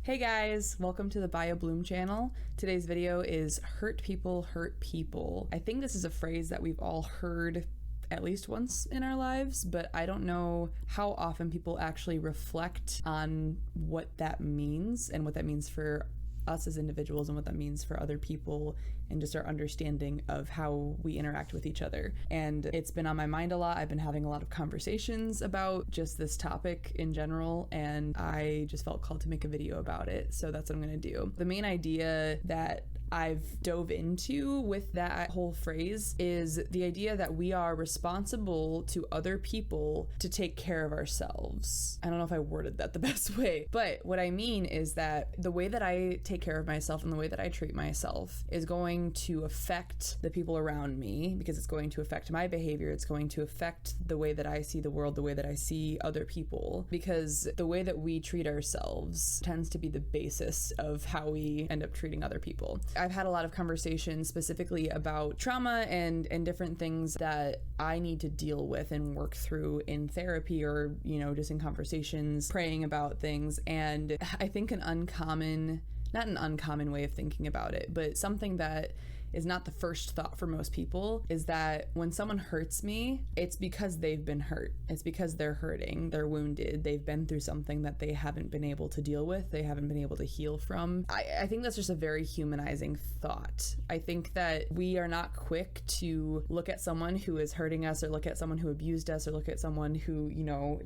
Hey guys, welcome to the Bio Bloom channel. Today's video is hurt people hurt people. I think this is a phrase that we've all heard at least once in our lives, but I don't know how often people actually reflect on what that means and what that means for us as individuals and what that means for other people and just our understanding of how we interact with each other. And it's been on my mind a lot. I've been having a lot of conversations about just this topic in general, and I just felt called to make a video about it. So that's what I'm going to do. The main idea that I've dove into with that whole phrase is the idea that we are responsible to other people to take care of ourselves. I don't know if I worded that the best way, but what I mean is that the way that I take care of myself and the way that I treat myself is going to affect the people around me, because it's going to affect my behavior. It's going to affect the way that I see the world, the way that I see other people, because the way that we treat ourselves tends to be the basis of how we end up treating other people. I've had a lot of conversations specifically about trauma and different things that I need to deal with and work through in therapy or, just in conversations, praying about things. And I think not an uncommon way of thinking about it, but something that is not the first thought for most people is that when someone hurts me, it's because they've been hurt. It's because they're hurting, they're wounded, they've been through something that they haven't been able to deal with, they haven't been able to heal from. I think that's just a very humanizing thought. I think that we are not quick to look at someone who is hurting us or look at someone who abused us or look at someone who,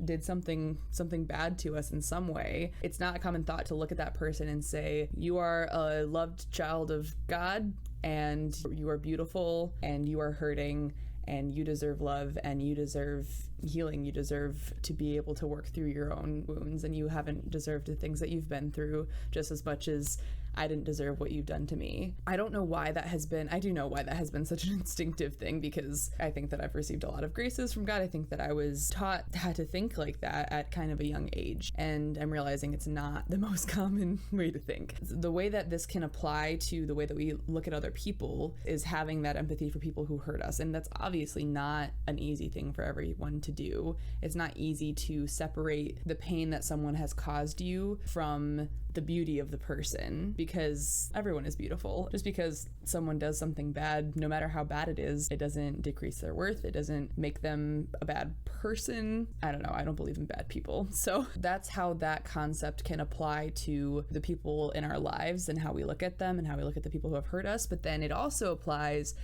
did something bad to us in some way. It's not a common thought to look at that person and say, you are a loved child of God, and you are beautiful, and you are hurting, and you deserve love, and you deserve healing. You deserve to be able to work through your own wounds, and you haven't deserved the things that you've been through just as much as I didn't deserve what you've done to me. I don't know why that has been, I do know why that has been such an instinctive thing, because I think that I've received a lot of graces from God. I think that I was taught how to think like that at kind of a young age, and I'm realizing it's not the most common way to think. The way that this can apply to the way that we look at other people is having that empathy for people who hurt us, and that's obviously not an easy thing for everyone to do. It's not easy to separate the pain that someone has caused you from the beauty of the person, because everyone is beautiful. Just because someone does something bad, no matter how bad it is, it doesn't decrease their worth. It doesn't make them a bad person. I don't know. I don't believe in bad people. So that's how that concept can apply to the people in our lives and how we look at them and how we look at the people who have hurt us. But then it also applies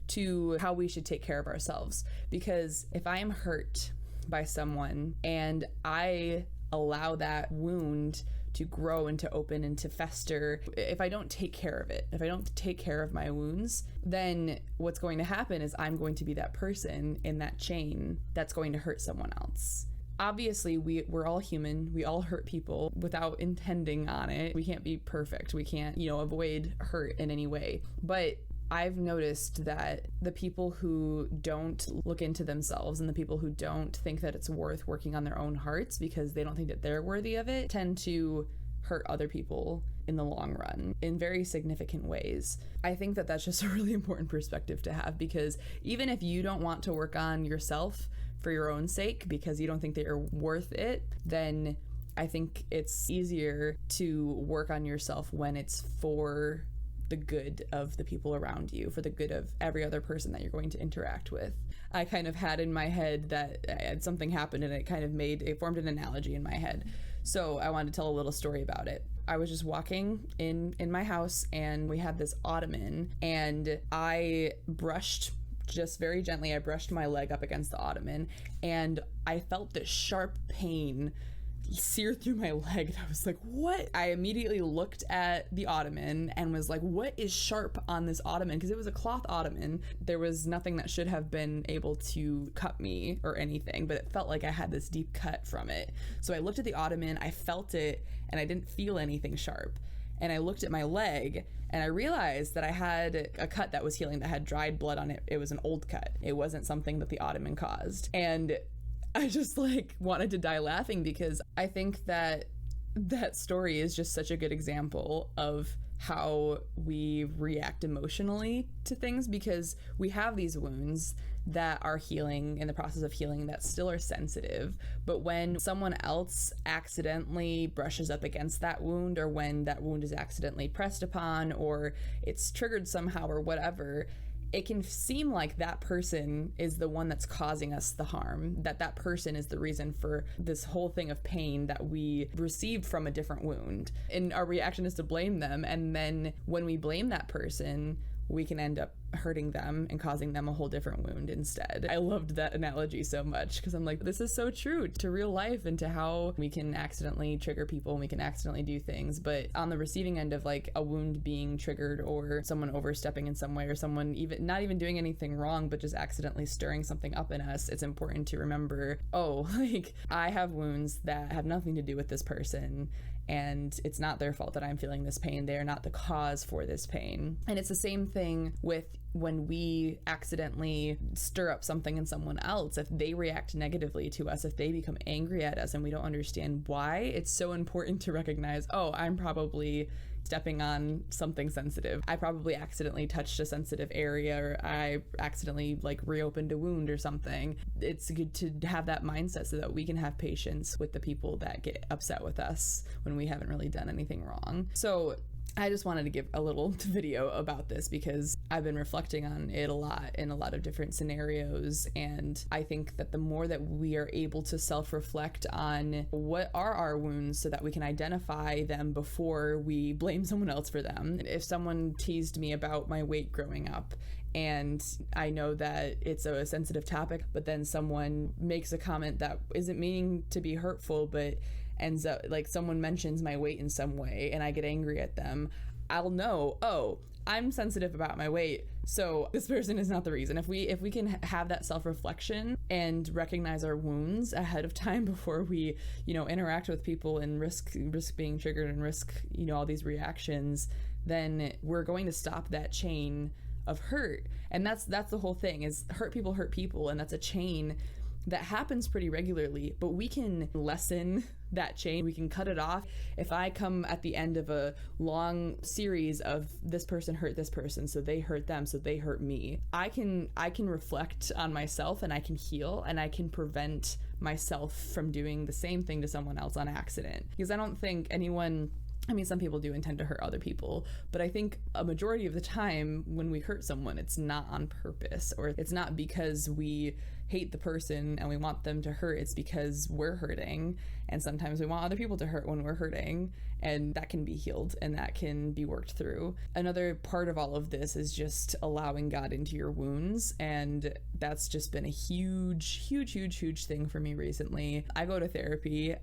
to how we should take care of ourselves. Because if I am hurt by someone and I allow that wound to grow and to open and to fester, if I don't take care of it, if I don't take care of my wounds, then what's going to happen is I'm going to be that person in that chain that's going to hurt someone else. Obviously, we're all human. We all hurt people without intending on it. We can't be perfect. We can't, avoid hurt in any way. But I've noticed that the people who don't look into themselves and the people who don't think that it's worth working on their own hearts because they don't think that they're worthy of it tend to hurt other people in the long run in very significant ways. I think that that's just a really important perspective to have, because even if you don't want to work on yourself for your own sake because you don't think that you're worth it, then I think it's easier to work on yourself when it's for the good of the people around you, for the good of every other person that you're going to interact with. I kind of had in my head that something happened and it formed an analogy in my head. So I wanted to tell a little story about it. I was just walking in my house and we had this ottoman, and I brushed just very gently, I brushed my leg up against the ottoman, and I felt this sharp pain sear through my leg, and I was like, what? I immediately looked at the ottoman and was like, what is sharp on this ottoman? Because it was a cloth ottoman. There was nothing that should have been able to cut me or anything, but it felt like I had this deep cut from it. So I looked at the ottoman, I felt it, and I didn't feel anything sharp. And I looked at my leg and I realized that I had a cut that was healing, that had dried blood on it. It was an old cut. It wasn't something that the ottoman caused. And I just wanted to die laughing, because I think that story is just such a good example of how we react emotionally to things, because we have these wounds that are healing, in the process of healing, that still are sensitive. But when someone else accidentally brushes up against that wound, or when that wound is accidentally pressed upon, or it's triggered somehow or whatever, it can seem like that person is the one that's causing us the harm, that person is the reason for this whole thing of pain that we received from a different wound. And our reaction is to blame them. And then when we blame that person, we can end up hurting them and causing them a whole different wound instead. I loved that analogy so much because I'm like, this is so true to real life and to how we can accidentally trigger people and we can accidentally do things. But on the receiving end of like a wound being triggered, or someone overstepping in some way, or someone even not even doing anything wrong but just accidentally stirring something up in us, it's important to remember, oh, like I have wounds that have nothing to do with this person, and it's not their fault that I'm feeling this pain. They're not the cause for this pain. And it's the same thing with when we accidentally stir up something in someone else. If they react negatively to us, if they become angry at us and we don't understand why, it's so important to recognize, oh, I'm probably stepping on something sensitive. I probably accidentally touched a sensitive area, or I accidentally like reopened a wound or something. It's good to have that mindset so that we can have patience with the people that get upset with us when we haven't really done anything wrong. So I just wanted to give a little video about this because I've been reflecting on it a lot in a lot of different scenarios, and I think that the more that we are able to self-reflect on what are our wounds so that we can identify them before we blame someone else for them. If someone teased me about my weight growing up, and I know that it's a sensitive topic, but then someone makes a comment that isn't meaning to be hurtful, but ends up like someone mentions my weight in some way and I get angry at them, I'll know, oh, I'm sensitive about my weight, so this person is not the reason. If we can have that self-reflection and recognize our wounds ahead of time before we, interact with people and risk being triggered and risk, all these reactions, then we're going to stop that chain of hurt. And that's the whole thing, is hurt people, and that's a chain that happens pretty regularly, but we can lessen that chain. We can cut it off. If I come at the end of a long series of this person hurt this person, so they hurt them, so they hurt me, I can reflect on myself, and I can heal, and I can prevent myself from doing the same thing to someone else on accident. Because I don't think anyone, some people do intend to hurt other people, but I think a majority of the time when we hurt someone, it's not on purpose, or it's not because we hate the person and we want them to hurt. It's because we're hurting, and sometimes we want other people to hurt when we're hurting, and that can be healed and that can be worked through. Another part of all of this is just allowing God into your wounds, and that's just been a huge thing for me recently. I go to therapy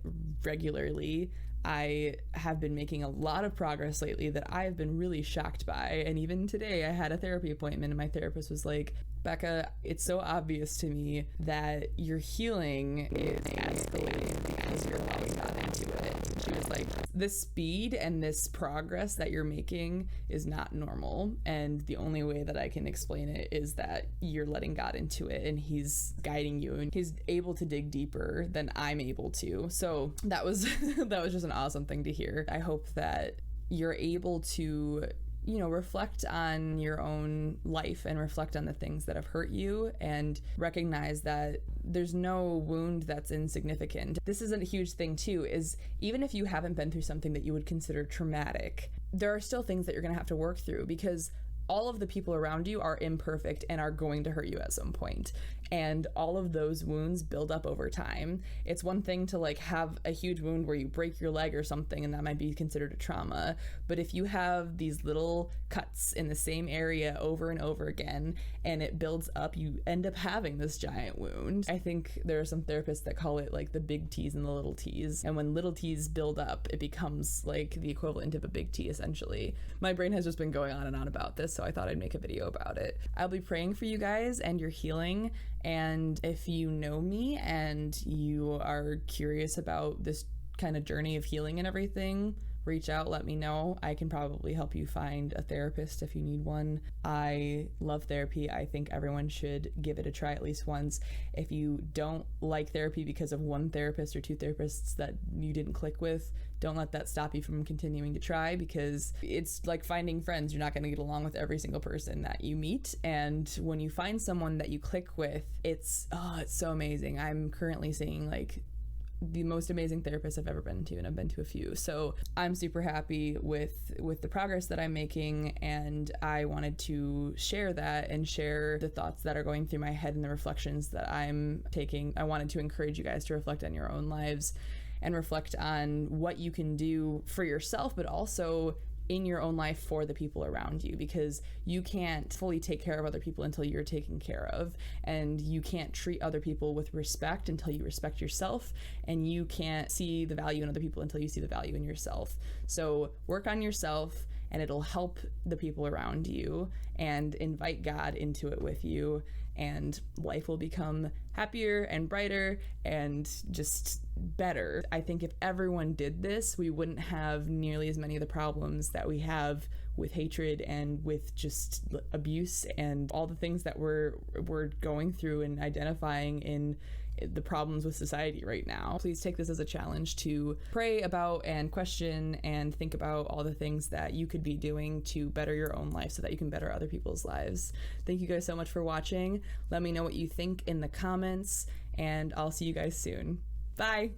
regularly. I have been making a lot of progress lately that I've been really shocked by. And even today I had a therapy appointment and my therapist was like, Becca, it's so obvious to me that your healing is escalating because you're allowing God into it. She was like, this speed and this progress that you're making is not normal. And the only way that I can explain it is that you're letting God into it, and he's guiding you, and he's able to dig deeper than I'm able to. So that was just an awesome thing to hear. I hope that you're able to reflect on your own life and reflect on the things that have hurt you, and recognize that there's no wound that's insignificant. This is a huge thing too, is even if you haven't been through something that you would consider traumatic, there are still things that you're gonna have to work through, because all of the people around you are imperfect and are going to hurt you at some point. And all of those wounds build up over time. It's one thing to like have a huge wound where you break your leg or something, and that might be considered a trauma. But if you have these little cuts in the same area over and over again, and it builds up, you end up having this giant wound. I think there are some therapists that call it like the big T's and the little T's. And when little T's build up, it becomes like the equivalent of a big T, essentially. My brain has just been going on and on about this, so I thought I'd make a video about it. I'll be praying for you guys and your healing. And if you know me and you are curious about this kind of journey of healing and everything, reach out, let me know. I can probably help you find a therapist if you need one. I love therapy. I think everyone should give it a try at least once. If you don't like therapy because of one therapist or two therapists that you didn't click with, don't let that stop you from continuing to try, because it's like finding friends. You're not going to get along with every single person that you meet, and when you find someone that you click with, it's so amazing. I'm currently seeing like the most amazing therapist I've ever been to, and I've been to a few. So I'm super happy with the progress that I'm making, and I wanted to share that and share the thoughts that are going through my head and the reflections that I'm taking. I wanted to encourage you guys to reflect on your own lives and reflect on what you can do for yourself, but also in your own life for the people around you, because you can't fully take care of other people until you're taken care of, and you can't treat other people with respect until you respect yourself, and you can't see the value in other people until you see the value in yourself. So work on yourself, and it'll help the people around you, and invite God into it with you, and life will become happier and brighter and just better. I think if everyone did this, we wouldn't have nearly as many of the problems that we have with hatred and with just abuse and all the things that we're going through and identifying in the problems with society right now. Please take this as a challenge to pray about and question and think about all the things that you could be doing to better your own life so that you can better other people's lives. Thank you guys so much for watching. Let me know what you think in the comments, and I'll see you guys soon. Bye!